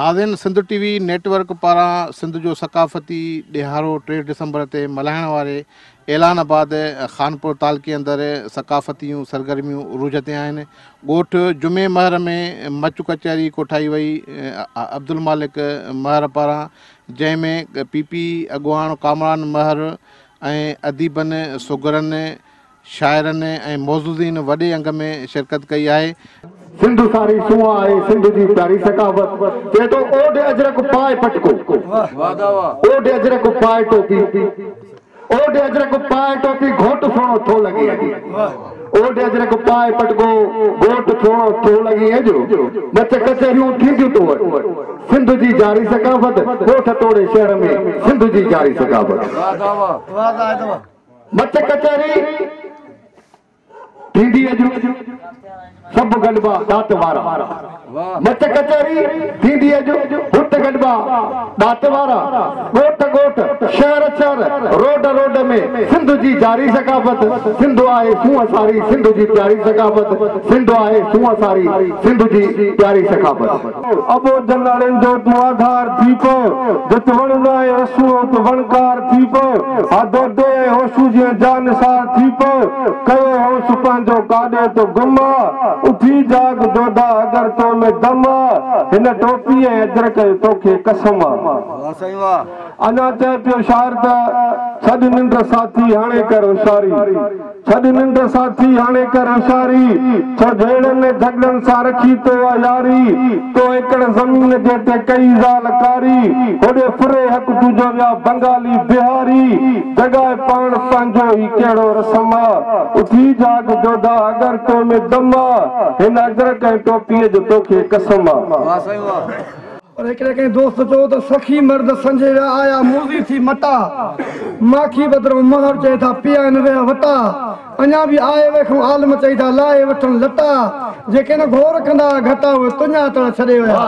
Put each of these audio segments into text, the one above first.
नाज़रीन, Sindh TV network पारां सिंध जो सकाफ़ती ॾिहारो 3 डिसंबर ते मल्हाइण वारे ऐलान बाद खानपुर तालुक़े अंदरि सकाफ़तियूं सरगर्मियूं उरूज ते आहिनि। ॻोठ जुमे महर में मचु कचहरी कोठाई वई अब्दुल मालिक महर पारां, जंहिंमें पीपी अॻुवाण कामरान महर ऐं अदीबनि, सुगरनि, शाइरनि ऐं मौजूदीन वॾे अंग में शिरकत कई आहे। सिंधु सारी सुआ है, सिंधु जी प्यारी सकाफत। ये तो ओढ़ अजरक पाए पटको, ओढ़ अजरक पाए टोपी, ओढ़ अजरक पाए टोपी घोट सोनो थो लगी, ओढ़ अजरक पाए पटको घोट सोनो थो लगी है जो मच कचहरियूं थींदियूं तो सिंधु जी जारी सकाफत। ॻोठ तोड़े शहर में सिंधु जी जारी सकाफत। मच कचहरी थींदी है जो सब गलबा दात वारा, मच कचहरी थींदी है जो हुट गलबा दात वारा। ॻोठ ॻोठ शहर शहर रोड रोड में सिंधु जी जारी सकाफत। सिंधु आहे सूंह सारी सिंधु जी प्यारी सकाफत। सिंधु आहे सूंह सारी सिंधु जी प्यारी सकाफत। अबो जनाड़न जो आधार थी पो, जत वणना है रसूओ तो वणकार थी पो, आदो दे होशू जी जान सार थी पो, कयो होश पंहिंजो काॾे तो गुमा, उठी जाग दोदा अगर तो में दमा, हिन टोपी अजरक तोखे कसम। अना चए पियो शायर त छॾ निंड साथी हाणे कर होशियारी, छॾ निंड साथी हाणे कर होशियारी, छो झेड़नि झगड़नि सां रखी तो यारी, तो एकड़ ज़मीन जे ते कई ज़ाल कारी, होॾे फुरे हक तुंहिंजो विया बंगाली बिहारी, जॻह पाण पंहिंजो ई कहिड़ो रस्म, उठी जाग जोधा अगर तो में दम, हिन अजरक ऐं टोपीअ जो तोखे कसम। और हिकिड़े दोस्त चयो त सखी मर्द संजे विया आया मूज़ी थी मटा, माखी बदिरो महर चए था पिया न विया वटा, अञा बि आए वेठो आलम चई था लाए वठनि लटा, जेके न घोर कंदा घटा उहे तुंहिंजा तड़ छॾे विया।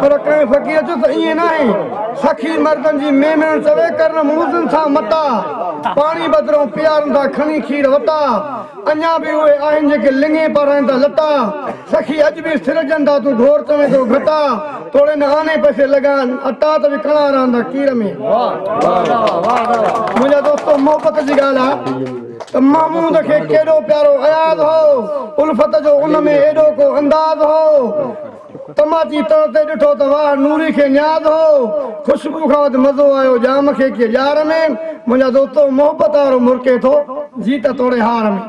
पर कंहिं फ़क़ीर चयो त ईअं न आहे, सखी मर्दनि जी मेमण चवे कर मूज़िन सां मटा, पाणी बदिरो पियारनि था खणी खीर वटा, अञा बि उहे आहिनि जेके लिंगे पाराइनि था लटा, सखी अॼु बि सिरजनि था तूं घोर चवे थो घटा, थोड़े न आने पैसे लॻाइनि अटा त बि कणा रहंदा कीर में। मुंहिंजा दोस्तो मोहबत जी ॻाल्हि आहे त महमूद खे केॾो प्यारो अयाज़ हो, उल्फत जो उन में एॾो को अंदाज़ हो, तमाची तर ते ॾिठो त वाह नूरी खे न्याज़ हो, ख़ुशबू खां वधि मज़ो आयो जाम खे के ॼार में, मुंहिंजा दोस्तो मोहबत वारो मुर्के थो जीत तोड़े हार में।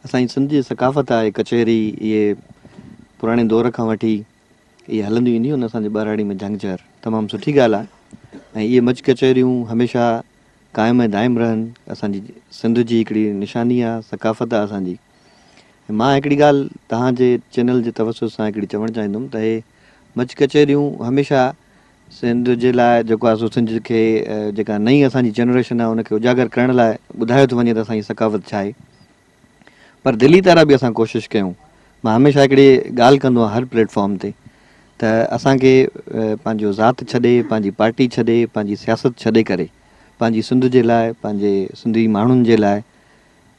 असांजी सिंध जी सकाफ़त आहे कचहरी, इहे पुराणे दौर खां वठी इहे हलंदियूं ईंदियूं आहिनि असांजे ॿाराड़ी में जंगचर, तमामु सुठी ॻाल्हि आहे। ऐं इहे मच कचहरियूं हमेशह क़ाइमु ऐं दाइमु रहनि, असांजी सिंध जी हिकिड़ी निशानी आहे, सकाफ़त आहे असांजी। मां हिकिड़ी ॻाल्हि तव्हांजे चैनल जे तवसुस सां हिकिड़ी चवणु चाहींदुमि त हे मच कचहरियूं हमेशह सिंध जे लाइ जेको आहे सो सिंध खे जेका नई असांजी जनरेशन आहे उनखे उजागर करण लाइ ॿुधायो थो वञे त असांजी सकाफ़त छा आहे। पर दिली तरह बि असां कोशिशि कयूं। मां हमेशह हिकिड़ी ॻाल्हि कंदो आहियां हर प्लेटफॉर्म ते त असांखे पंहिंजो ज़ात छॾे, पंहिंजी पार्टी छॾे, पंहिंजी सियासत छॾे करे पंहिंजी सिंध जे लाइ, पंहिंजे सिंधी माण्हुनि जे लाइ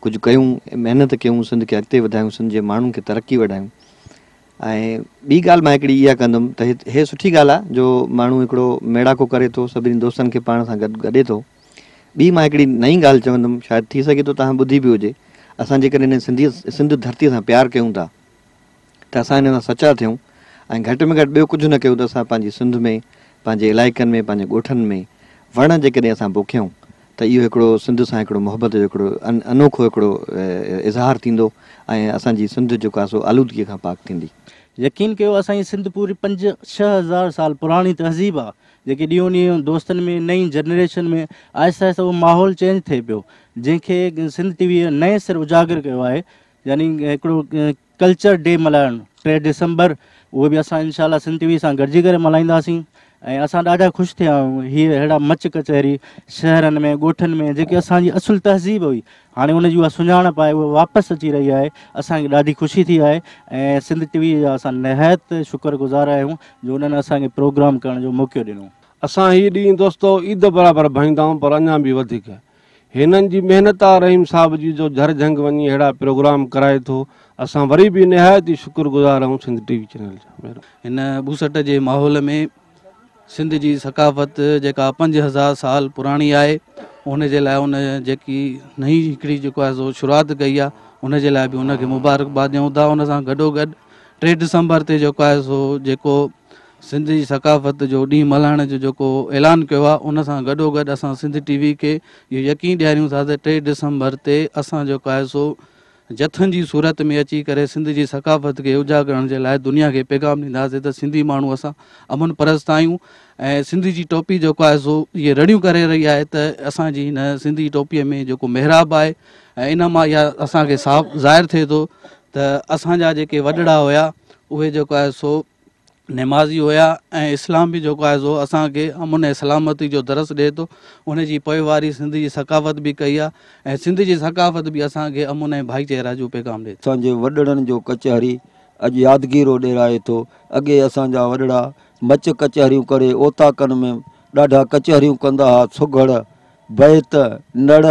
कुझु कयूं, महिनत कयूं, सिंध खे अॻिते वधायूं, सिंध जे माण्हुनि खे तरक़ी वधायूं। ऐं ॿी ॻाल्हि मां हिकिड़ी इहा कंदुमि त हे सुठी ॻाल्हि आहे जो माण्हू हिकिड़ो मेड़ाको करे थो, सभिनी दोस्तनि खे पाण सां गॾे थो। ॿी मां हिकिड़ी नई ॻाल्हि चवंदुमि, शायदि थी सघे थो तव्हां ॿुधी बि हुजे, असां जेकॾहिं हिन सिंध धरतीअ सां प्यारु कयूं था त असां हिन सां सचा थियूं ऐं घटि में घटि ॿियो कुझु न कयूं त असां पंहिंजी सिंध में, पंहिंजे इलाइक़नि में, पंहिंजे ॻोठनि में वण जेकॾहिं असां पोखियूं त इहो हिकिड़ो सिंध सां हिकिड़ो मोहबत जो हिकिड़ो अनोखो हिकिड़ो इज़हार थींदो ऐं असांजी सिंध जेको आहे सो आलूदगीअ खां पाक थींदी। यकीन कयो असांजी सिंध पूरी 5-6 हज़ार साल पुराणी तहज़ीब आहे, जेके ॾींहों ॾींहुं दोस्तनि में, नई जनरेशन में आहिस्ता आहिस्ता उहो माहौल चेंज थिए पियो, जंहिंखे सिंध टीवीअ नए सिर उजागर कयो आहे। यानी हिकिड़ो कल्चर डे मल्हाइणु 3 डिसंबर, उहो बि असां इंशाल्लाह सिंध टीवी सां गॾिजी करे मल्हाईंदासीं। ऐं असां ॾाढा ख़ुशि थिया आहियूं हीअ अहिड़ा मच कचहरी शहरनि में, ॻोठनि में जेके असांजी असुल तहज़ीब हुई, हाणे उनजी उहा सुञाणप आहे, उहा वापसि अची रही आहे। असांखे ॾाढी ख़ुशी थी आहे ऐं सिंध टीवी जा असां निहायत शुक्रगुज़ार आहियूं जो उन्हनि असांखे प्रोग्राम करण जो मौक़ो ॾिनो। असां हीअ ॾींहुं दोस्तो ईद बराबरि भाईंदा आहियूं, पर अञा बि वधीक हिननि जी महिनत आहे रहीम साहब जी जो झर झंग वञी अहिड़ा प्रोग्राम कराए थो। असां वरी बि निहायत ई शुक्रगुज़ार आहियूं सिंध टीवी चैनल जा। हिन ॿूसट जे माहौल में सिंध जी सकाफ़त जेका 5000 साल पुराणी आहे, उन जे लाइ उन जेकी नई हिकिड़ी जेको आहे सो शुरूआति कई आहे, उन जे लाइ बि उनखे मुबारकबाद ॾियूं था। उन सां गॾोगॾु 3 डिसंबर ते जेको आहे सो जेको सिंध जी सकाफ़त जो ॾींहुं मल्हाइण जो जेको ऐलान कयो आहे, उन सां गॾोगॾु असां सिंध टीवी खे इहो यकीन ॾियारियूं था त 3 डिसंबर ते असां जेको आहे सो जथनि जी सूरत में अची करे सिंध जी सकाफ़त खे उजागरण जे लाइ दुनिया खे पैगाम ॾींदासीं त सिंधी माण्हू असां अमन परस्त आहियूं। ऐं सिंधी जी टोपी जेको आहे सो इहे रड़ियूं करे रही आहे त असांजी हिन सिंधी टोपीअ में जेको मेहराब आहे ऐं इन मां इहा असांखे साफ़ ज़ाहिर थिए थो त असांजा जेके वॾड़ा हुया उहे जेको आहे सो नमाज़ी हुया ऐं इस्लाम बि जेको आहे सो असांखे अमन ऐं सलामती जो दरस ॾिए थो। उन जी पोइवारी सिंध जी सकाफ़त बि कई आहे ऐं सिंध जी सकाफ़त बि असांखे अमन ऐं भाईचारा जो पैगाम ॾिए थो। असांजे वॾड़नि जो कचहरी अॼु यादगीरो ॾियराए थो। अॻे असांजा वॾड़ा मच कचहरियूं करे ओताकनि में ॾाढा कचहरियूं कंदा हुआ। सुघड़ बैत नड़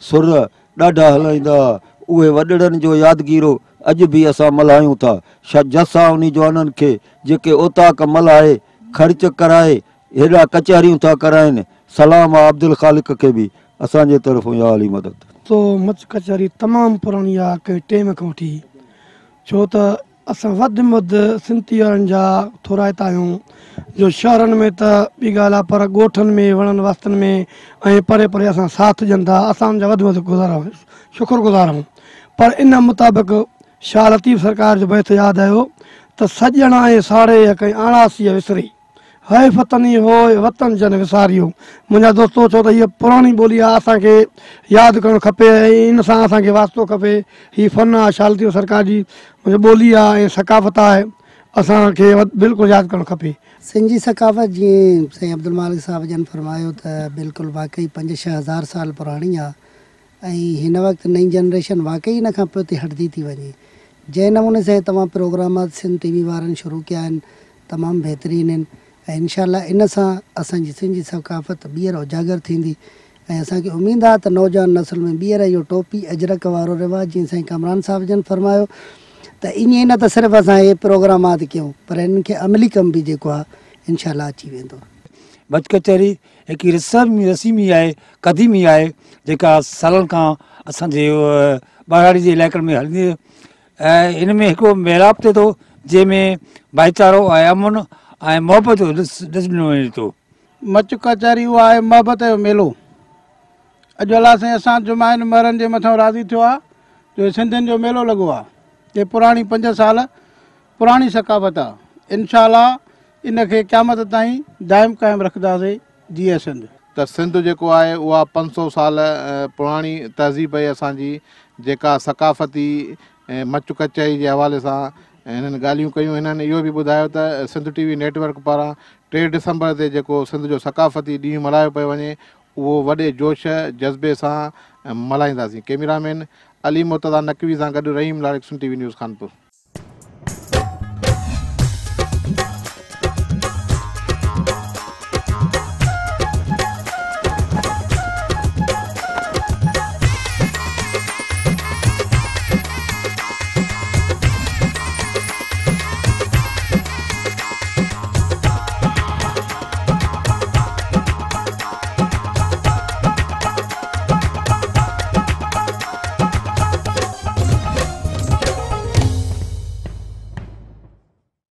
सुर ॾाढा हलाईंदा हुआ। उहे वॾड़नि जो यादगीरो अॼु बि असां मल्हायूं था। जसां उन जवाननि खे जेके ओताक मल्हाए ख़र्च कराए हेॾा कचहरियूं था कराइनि। सलाम आहे अब्दुल ख़ालिक खे बि असांजे तरफ़ां या अली मदद। तो मच कचहरी तमामु पुराणी आहे कंहिं टेम खां वठी, छो त असां वधि में वधि सिंधी वारनि जा थोराइता आहियूं। जो शहरनि में त ॿी ॻाल्हि आहे, पर ॻोठनि में वणनि वस्तनि में ऐं परे परे असां साथ ॾियनि था। असां हुनजा वधि में वधि शुक्रगुज़ार आहियूं। पर इन मुताबिक़ शाह लतीफ़ सरकार जो बैत यादि आयो त सॼणा ऐं साड़े कंहिं आणासीअ विसरी है फतनी हो वतन जन विसारियो। मुंहिंजा दोस्तो छो त हीअ पुराणी ॿोली आहे, असांखे यादि करणु खपे ऐं इन सां असांखे वास्तो खपे। हीअ फ़न आहे शाह लतीफ़ सरकार जी ॿोली आहे ऐं सकाफ़त आहे, असांखे बिल्कुलु यादि करणु खपे। सिंध जी सकाफ़त जीअं साईं अब्दुल मालिक साहब जन फरमायो त बिल्कुलु वाक़ई 5-6 हज़ार साल पुराणी आहे ऐं हिन वक़्तु नई जनरेशन वाक़ई इन खां पोइ ते हटंदी थी वञे। जंहिं नमूने सां तमामु प्रोग्राम सिंध टीवी वारनि शुरू कया आहिनि तमामु बहितरीनु आहिनि ऐं इनशाला इन सां असांजी सिंध जी सकाफ़त ॿीहर उजागर थींदी ऐं असांखे उमेदु आहे त नौजवान नस्ल में ॿीहर इहो टोपी अजरक वारो रिवाज़ जीअं साईं कमरान साहब जन फरमायो त ईअं न त सिर्फ़ु असां इहे प्रोग्रामात कयूं पर इन्हनि खे अमली कम बि जेको आहे इनशाला अची वेंदो। मच कचहरी हिकु रस्मी आहे, क़दीमी आहे, जेका सालनि खां असांजे ॿाराड़ी जे इलाइक़नि में हलंदी ऐं हिन में हिकिड़ो मेलाप थिए थो जंहिंमें भाईचारो ऐं अमन ऐं मोहबत ॾिसणो वञे थो। मच कचहरी उहा आहे मोहबत जो मेलो। अॼु अलाह साईं असां जुमाइन मरनि जे मथां राज़ी थियो आहे जो सिंधियुनि जो मेलो लॻो आहे। ये पुराणी 5 साल पुराणी सकाफ़त आहे। इनशाला इनखे क़यामत ताईं दाइम क़ाइमु रखंदासीं। जीअं त सिंध जेको आहे उहा 500 साल पुराणी तहज़ीब आहे असांजी, जेका सकाफ़ती मच कचहरी जे हवाले सां हिननि ॻाल्हियूं कयूं। हिननि इहो बि ॿुधायो त सिंध टीवी नेटवर्क पारां 3 डिसंबर ते जेको सिंध जो सकाफ़ती ॾींहुं मल्हायो पियो वञे उहो वॾे जोश जज़्बे सां मल्हाईंदासीं। कैमरामैन अली मुर्तज़ा नकवी सां गॾु रहीम लारिक, सिंध टीवी न्यूज़ कानपुर।